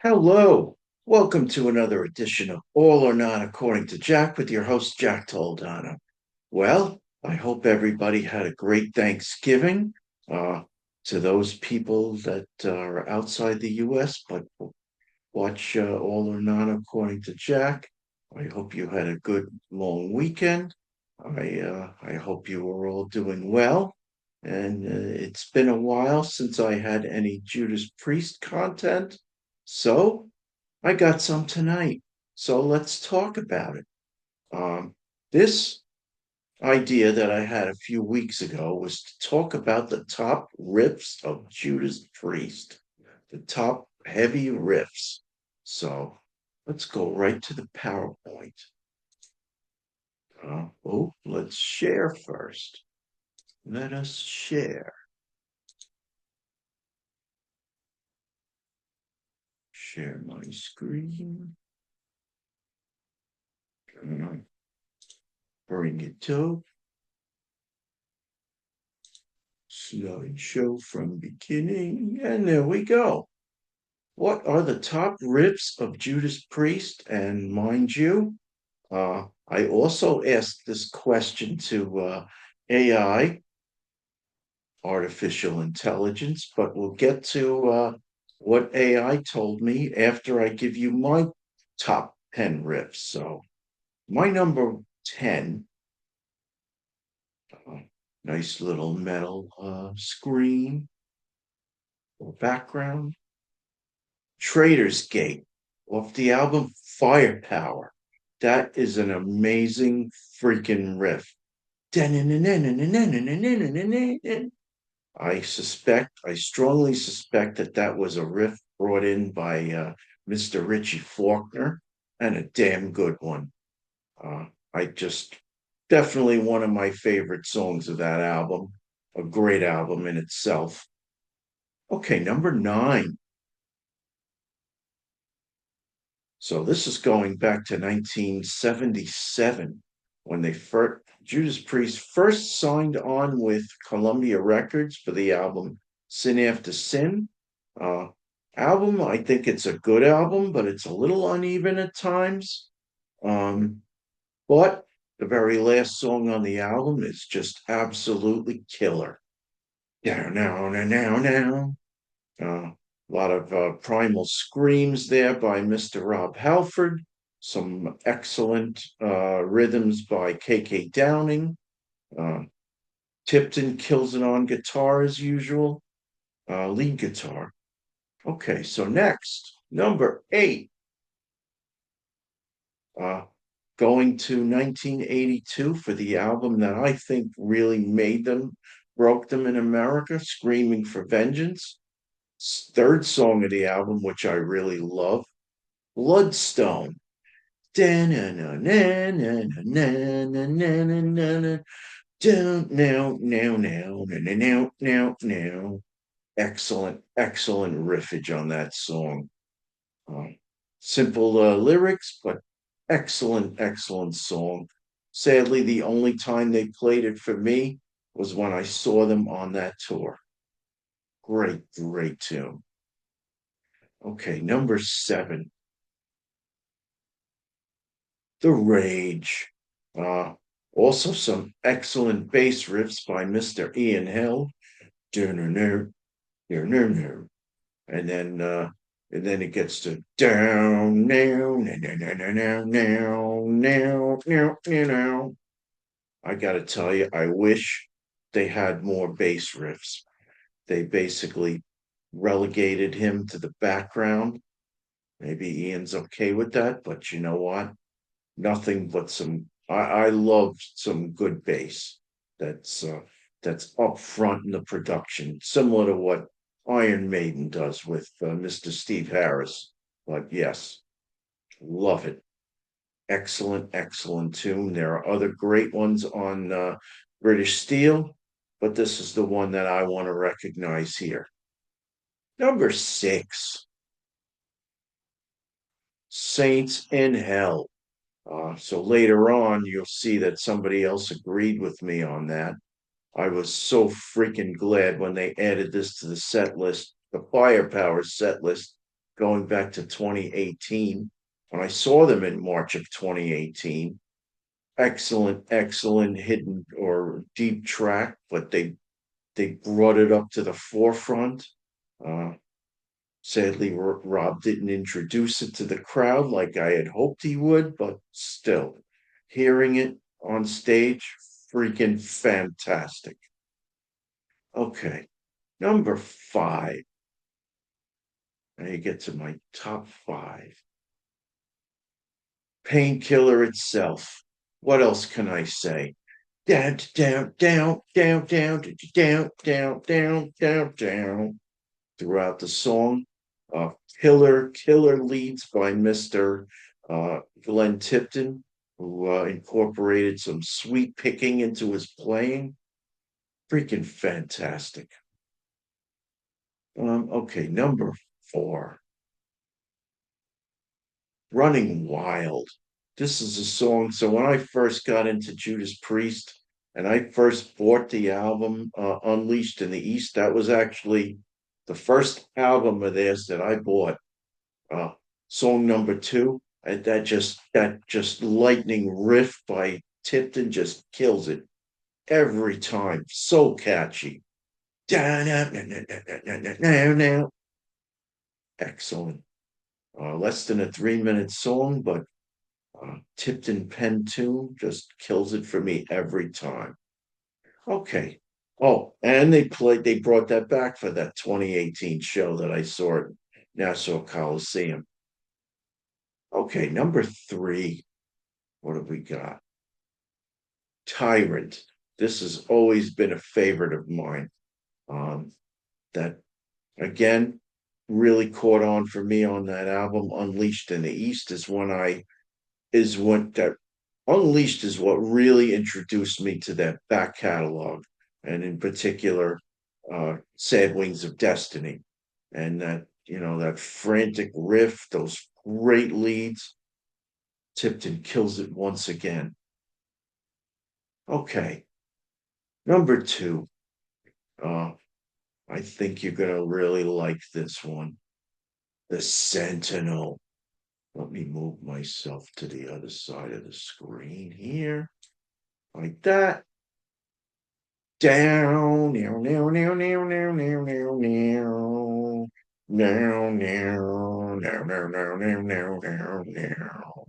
Hello. Welcome to another edition of All or Not According to Jack with your host, Jack Toldano. Well, I hope everybody had a great Thanksgiving. Uh, to those people that are outside the U.S. but watch All or Not According to Jack, I hope you had a good long weekend. I hope you were all doing well. And it's been a while since I had any Judas Priest content. So I got some tonight. So let's talk about it. This idea that I had a few weeks ago was to talk about the top riffs of Judas Priest, the top heavy riffs. So let's go right to the PowerPoint. Let's share first. Let us share. Share my screen. Bring it up. Slideshow from beginning. And there we go. What are the top riffs of Judas Priest? And mind you, I also asked this question to AI, artificial intelligence, but we'll get to what AI told me after I give you my top 10 riffs. So, my number 10, uh, nice little metal screen or background. Trader's Gate off the album Firepower. That is an amazing freaking riff. I strongly suspect that that was a riff brought in by Mr. Richie Faulkner, and a damn good one. I just definitely one of my favorite songs of that album. A great album in itself. Okay, number 9. So this is going back to 1977 when they first Judas Priest first signed on with Columbia Records for the album Sin After Sin. Uh, Album, I think it's a good album, but it's a little uneven at times. Um, but the very last song on the album is just absolutely killer. Down, now, now, now, now. A lot of primal screams there by Mr. Rob Halford. Some excellent rhythms by K.K. Downing. Uh, Tipton kills it on guitar as usual, lead guitar. Okay, so next, number 8, uh, going to 1982 for the album that I think really made them, broke them in America, Screaming for Vengeance. Third song of the album, which I really love, Bloodstone. Now, now. Excellent, excellent riffage on that song. Simple lyrics, but excellent, excellent song. Sadly, the only time they played it for me was when I saw them on that tour. Great, great tune. Okay, number 7, The Rage. Uh, Also some excellent bass riffs by Mr. Ian Hill. And then it gets to down now, now, now, now, now, now, now, now, now. I gotta tell you, I wish they had more bass riffs. They basically relegated him to the background. Maybe Ian's okay with that, but you know what? Nothing but some. I love some good bass. That's uh, that's up front in the production, similar to what Iron Maiden does with Mr. Steve Harris. But yes, love it. Excellent, excellent tune. There are other great ones on British Steel, but this is the one that I want to recognize here. Number 6, Saints in Hell. So later on, you'll see that somebody else agreed with me on that. I was so freaking glad when they added this to the set list the Firepower set list going back to 2018 when I saw them in March of 2018. Excellent, excellent hidden or deep track, but they brought it up to the forefront. Uh, Sadly, Rob didn't introduce it to the crowd like I had hoped he would, but still, hearing it on stage, freaking fantastic. Okay, number five. Now you get to my top five. Painkiller itself. What else can I say? Down, down, down, down, down, down, down, down, down, down. Throughout the song, uh, killer leads by Mr. Glenn Tipton, who incorporated some sweet picking into his playing. Freaking fantastic. Okay, number four. Running Wild. This is a song. So when I first got into Judas Priest and I first bought the album Unleashed in the East, that was actually the first album of theirs that I bought. Uh, Song number two, that just lightning riff by Tipton just kills it every time. So catchy. Excellent. Less than a 3 minute song, but Tipton pen tune just kills it for me every time. Okay. Oh, and they brought that back for that 2018 show that I saw at Nassau Coliseum. Okay, number three. What have we got? Tyrant. This has always been a favorite of mine. That again really caught on for me on that album. Unleashed in the East is when that Unleashed is what really introduced me to that back catalog, and in particular, Sad Wings of Destiny, and that frantic riff, those great leads. Tipton kills it once again. Okay, number two. Uh, I think you're gonna really like this one. The Sentinel. Let me move myself to the other side of the screen here, like that. Down, now, now, now, now, now, now, now, now. Now, now, now, now, now, now, now, now, now.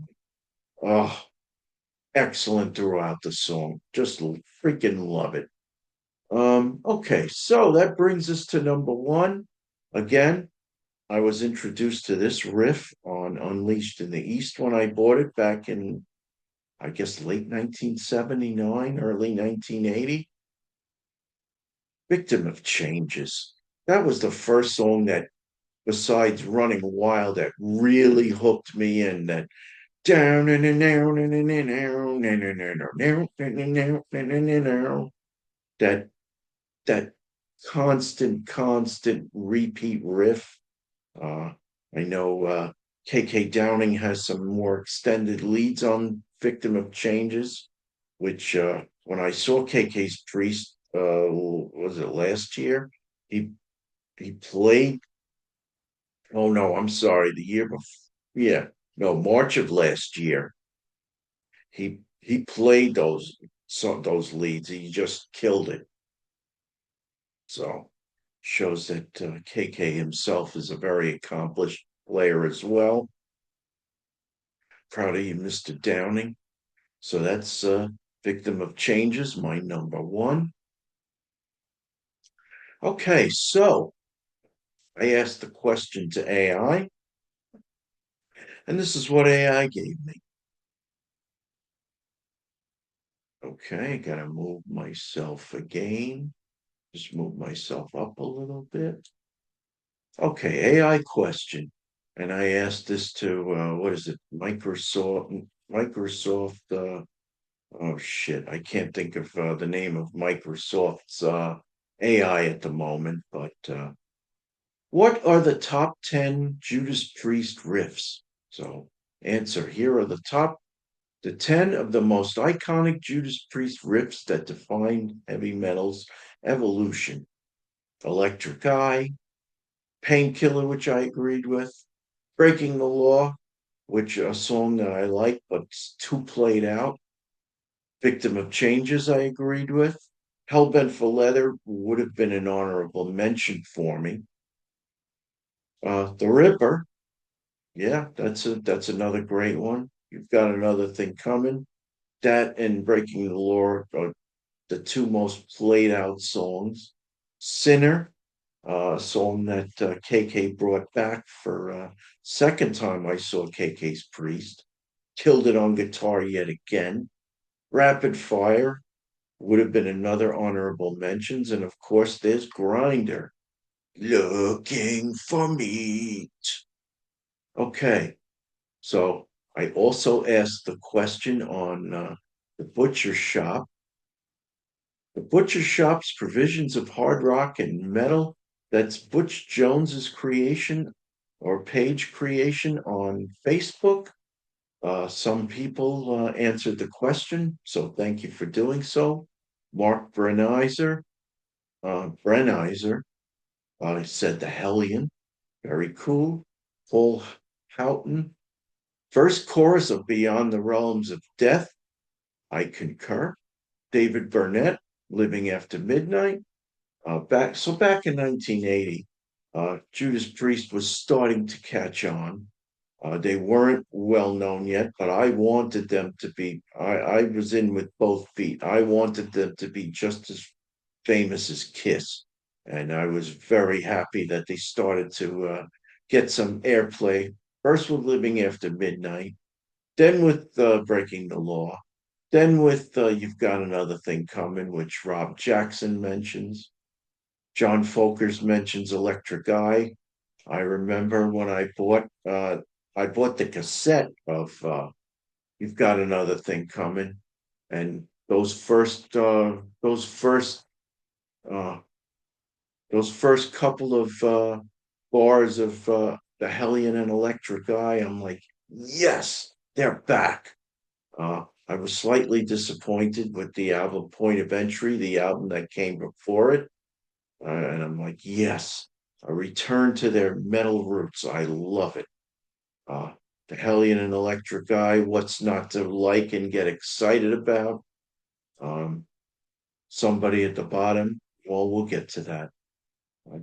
Oh, excellent throughout the song. Just freaking love it. Okay, so that brings us to number one. Again, I was introduced to this riff on Unleashed in the East when I bought it back in, I guess, late 1979, early 1980. Victim of Changes. That was the first song that, besides Running Wild, that really hooked me in. That down and down and down, that that constant repeat riff. Uh, I know KK Downing has some more extended leads on Victim of Changes, which when I saw KK's Priest, was it last year? He he played. Oh no, I'm sorry, the year before. Yeah, no, March of last year. He played those leads. He just killed it. So shows that KK himself is a very accomplished player as well. Proud of you, Mr. Downing. So that's Victim of Changes, my number one. Okay, so I asked the question to AI, and this is what AI gave me. Okay, gotta move myself again. Just move myself up a little bit. Okay, AI question. And I asked this to what is it? Microsoft oh shit, I can't think of the name of Microsoft's AI at the moment, but what are the top 10 Judas Priest riffs? So, answer, here are the 10 of the most iconic Judas Priest riffs that defined heavy metal's evolution. Electric Eye, Painkiller, which I agreed with. Breaking the Law, which a song that I like, but it's too played out. Victim of Changes, I agreed with. Hellbent for Leather would have been an honorable mention for me. The Ripper, yeah, that's another great one. You've got another thing coming. That and Breaking the Law are the two most played out songs. Sinner, a song that KK brought back for second time I saw KK's Priest. Killed it on guitar yet again. Rapid Fire would have been another honorable mentions, and of course there's Grinder. Looking for meat. Okay, so I also asked the question on the butcher shop. The butcher shop's provisions of hard rock and metal. That's Butch Jones's creation or page creation on Facebook. Some people answered the question, so thank you for doing so. Mark Brenizer said the Hellion, very cool. Paul Houghton, first chorus of Beyond the Realms of Death, I concur. David Burnett, Living After Midnight. Back in 1980, Judas Priest was starting to catch on. They weren't well known yet, but I wanted them to be. I was in with both feet. I wanted them to be just as famous as Kiss, and I was very happy that they started to get some airplay. First with Living After Midnight, then with Breaking the Law, then with You've Got Another Thing Coming, which Rob Jackson mentions. John Folkers mentions Electric Eye. I remember when I bought the cassette of You've Got Another Thing Coming, and uh, those first couple of bars of the Hellion and Electric Eye, I'm like, yes, they're back. I was slightly disappointed with the album Point of Entry, the album that came before it. And I'm like, yes, a return to their metal roots. I love it. Uh, the Hellion and Electric Eye, what's not to like and get excited about? Um, Somebody at the bottom. Well, we'll get to that.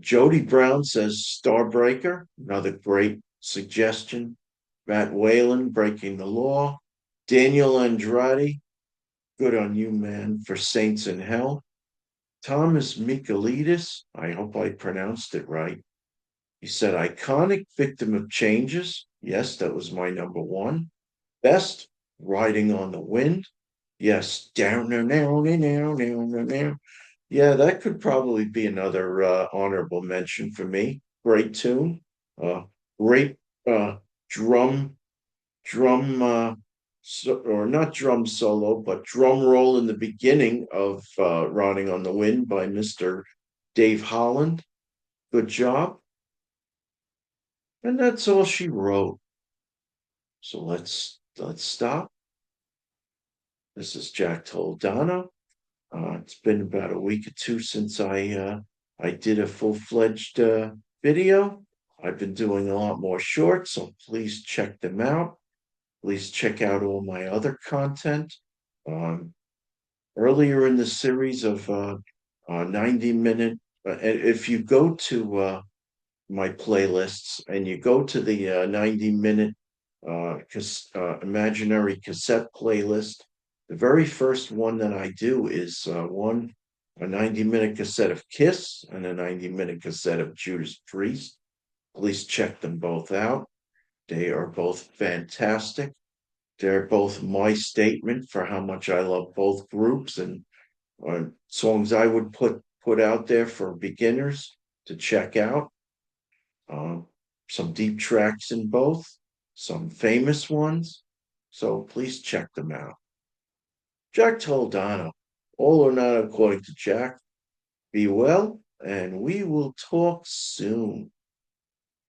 Jody Brown says Starbreaker, another great suggestion. Matt Whalen, Breaking the Law. Daniel Andrade, good on you, man, for Saints in Hell. Thomas Michaelidis, I hope I pronounced it right. He said iconic victim of changes. Yes, that was my number one. Best, Riding on the Wind. Yes, down, down, down, down, down, down, down. Yeah, that could probably be another honorable mention for me. Great tune. Uh, great uh, drum, or not drum solo, but drum roll in the beginning of Riding on the Wind by Mr. Dave Holland. Good job. And that's all she wrote. So let's stop. This is Jack Toledano. It's been about a week or two since I did a full-fledged video. I've been doing a lot more shorts, so please check them out. Please check out all my other content. Um, Earlier in the series of 90-minute, if you go to my playlists and you go to the 90-minute imaginary cassette playlist, the very first one that I do is a 90-minute cassette of Kiss and a 90-minute cassette of Judas Priest. Please check them both out. They are both fantastic. They're both my statement for how much I love both groups and songs I would put out there for beginners to check out. Um, some deep tracks in both, some famous ones. So please check them out. Jack Toledano, all or not according to Jack. Be well, and we will talk soon.